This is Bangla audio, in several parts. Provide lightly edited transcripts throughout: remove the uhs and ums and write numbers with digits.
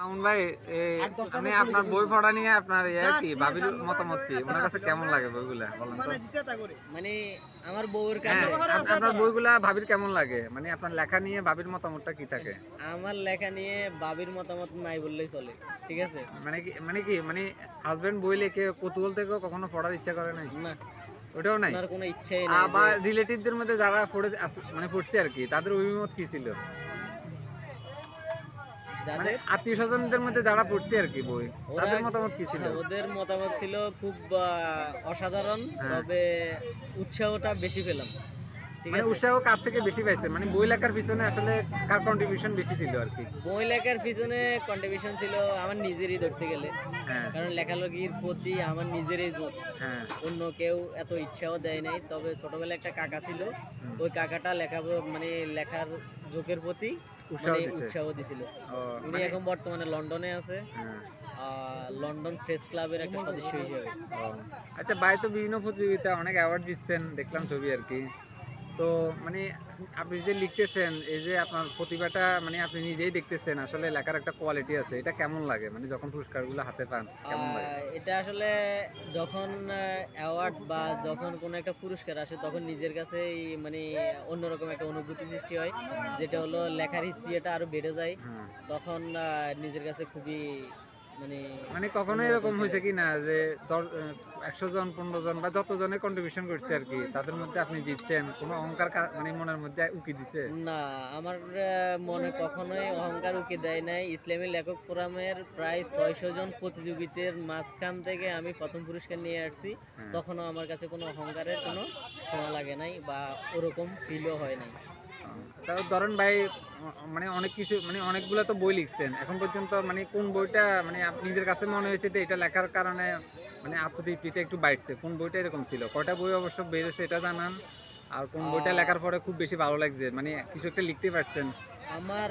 মামুন ভাই, আমি আপনার বই পড়া নিয়ে আপনার কি ভাবির মতামত কি? ওনার কাছে কেমন লাগে বইগুলা বলেন তো? মানে আমার বউয়ের হ্যাঁ, কাছে আপনার বইগুলা ভাবির কেমন লাগে? মানে আপনার লেখা নিয়ে ভাবির মতামতটা কি থাকে? আমার লেখা নিয়ে বাবির মতামত নাই বললেই চলে, ঠিক আছে। মানে হাজবেন্ড বই লেখে কৌতূহল থেকেও কখনো পড়ার ইচ্ছা করে নাই? না, ওটাও নাই? ওনার কোনো ইচ্ছাই নাই যে আবার রিলেটিভদের মধ্যে যারা মানে পড়ছে আর কি, তাদের অভিমত কি ছিল? মানে যাদের আত্মীয় স্বজনদের মধ্যে যারা পড়ছে আর কি বই, ওরা তাদের মতামত কি ছিল? হ্যাঁ, ওদের মতামত ছিল খুব অসাধারণ, হ্যাঁ, তবে উৎসাহটা বেশি পেলাম, ঠিক মানে আছে। উৎসাহ কার থেকে বেশি পাইছে? মানে বই লেখার পিছনে আসলে কার কন্ট্রিবিউশন বেশি ছিল আর কি? বই লেখার পিছনে কন্ট্রিবিউশন ছিল আমার নিজেরই ধরতে গেলে, হ্যাঁ, কারণ লেখালেখির প্রতি আমার নিজেরই ঝোঁক। হ্যাঁ, অন্য কেউ এত ইচ্ছাও দেয় নাই, তবে ছোটবেলায় একটা কাকা ছিল, হুম, ওই কাকাটা মানে লেখার ঝোঁকের প্রতি উৎসাহ মানে দিছে। উৎসাহ দিছিল। ও উনি মানে এখন বর্তমানে লন্ডনে আছে, হ্যাঁ, লন্ডন প্রেস ক্লাবের একটা সদস্য হিসেবে। ও আচ্ছা, ভাই তো বিভিন্ন প্রতিযোগিতা অনেক অ্যাওয়ার্ড দিচ্ছেন, দেখলাম ছবি আর কি। তো মানে আপনি যে লিখতেছেন, এই যে আপনার প্রতিভাটা মানে আপনি নিজেই দেখতেছেন আসলে লেখার একটা কোয়ালিটি আছে, এটা কেমন লাগে? মানে যখন পুরস্কারগুলো হাতে পান কেমন লাগে? এটা আসলে যখন অ্যাওয়ার্ড বা যখন কোনো একটা পুরস্কার আসে, তখন নিজের কাছেই মানে অন্যরকম একটা অনুভূতি সৃষ্টি হয়, যেটা হলো লেখার স্পিডটা আরো বেড়ে যায়। হুম। তখন নিজের কাছে খুবই মানে মানে কখনো অন্যরকম এরকম ফিল হয়েছে হয়। কি না যে ১০০ জন ১৫ জন বা যতজনে কন্ট্রিবিউশন করছে আর কি, তাদের মধ্যে আপনি জিতছেন, কোনো অহংকার মানে মনের মধ্যে উকি দিছে? না, আমার মনে কখনোই অহংকার উকি দেয় নাই। ইসলামী লেখক ফোরামের প্রায় ৬০০ জন প্রতিযোগিতার মাঝখান থেকে আমি ১ম পুরস্কার নিয়ে আসছি। হ্যাঁ। তখনও আমার কাছে কোনো অহংকারের কোনো ছোঁয়া লাগে নাই বা ওরকম ফিলও হয় নাই। তাও ধরেন ভাই, মানে অনেক কিছু মানে অনেকগুলো তো বই লিখছেন। এখন পর্যন্ত মানে কোন বইটা মানে নিজের কাছে মনে হয়েছে যে এটা লেখার কারণে মানে আত্মতৃপ্তিটা একটু বাড়ছে? কোন বইটা এরকম ছিল? কয়টা বই অবশ্য বেরিয়েছে এটা জানান। আর কোন আ বইটা লেখার পরে খুব বেশি ভালো লাগছে? মানে কিছু একটা লিখতে পারছেন? আমার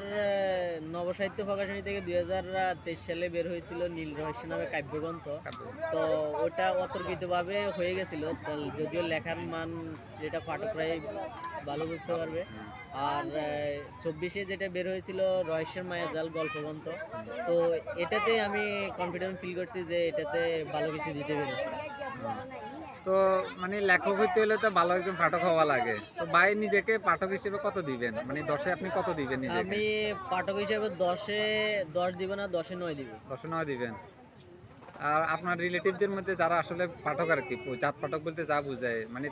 নবসাহিত্য প্রকাশনী থেকে ২০২৩ সালে বের হয়েছিল নীল রহস্য নামে কাব্যগ্রন্থ। তো ওটা অতর্কিতভাবে হয়ে গেছিল। যদিও লেখার মান যেটা পাঠকরাই ভালো বুঝতে পারবে। হুম, আর ২৪-এ যেটা বের হয়েছিল রহস্যের মায়াজাল গল্পগ্রন্থ। তো এটাতে আমি কনফিডেন্ট ফিল করছি যে এটাতে ভালো কিছু দিতে পেরেছি। হুম। তো মানে লেখক হইতে হলে তো ভালো একজন পাঠক হওয়া লাগে। তো ভাই নিজেকে পাঠক হিসেবে কত দিবেন? মানে ১০ এ আপনি কত দিবেন নিজেকে? আমি পাঠক হিসেবে ১০ দিব না, ১০-এ ৯ দিব। ১০ এ ৯ দিবেন। আর আপনার রিলেটিভদের মধ্যে যারা আসলে পাঠক আর কি, জাত পাঠক বলতে যা বুঝায় মানে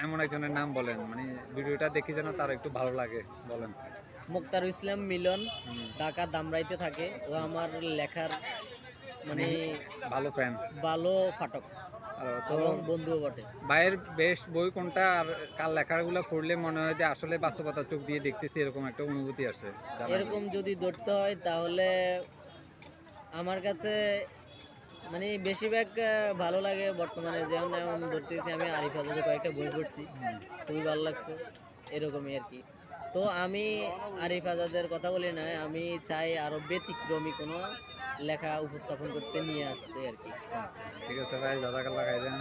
এমন একজনের নাম বলেন, মানে ভিডিওটা দেখি যেন তার একটু ভালো লাগে, বলেন। মুক্তারুল ইসলাম মিলন, হুম, ঢাকা ধামরাইতে থাকে। ও আমার লেখার মানে মানে ভালো ফ্যান। ভালো পাঠক তো এবং বন্ধুও বটে। ভাইয়ের বেস্ট বই কোনটা? আর কার লেখাগুলো পড়লে মনে হয় যে আসলে বাস্তবতা চোখ দিয়ে দেখতেছি, এরকম একটা অনুভূতি আসে, জানাবেন। এরকম যদি ধরতে হয় তাহলে আমার কাছে মানে বেশিরভাগ ভালো লাগে বর্তমানে, যেমন যেমন ধরতেছি আমি আরিফ আজাদের কয়েকটা বই পড়ছি, খুবই ভালো লাগছে, এরকমই আর কি। তো আমি আরিফ আজাদের কথা বলি না, আমি চাই আরো ব্যতিক্রমী কোনো লেখা উপস্থাপন করতে নিয়ে আসতে আর কি। ঠিক আছে ভাই, জাজাকাল্লাহ খাইরেন।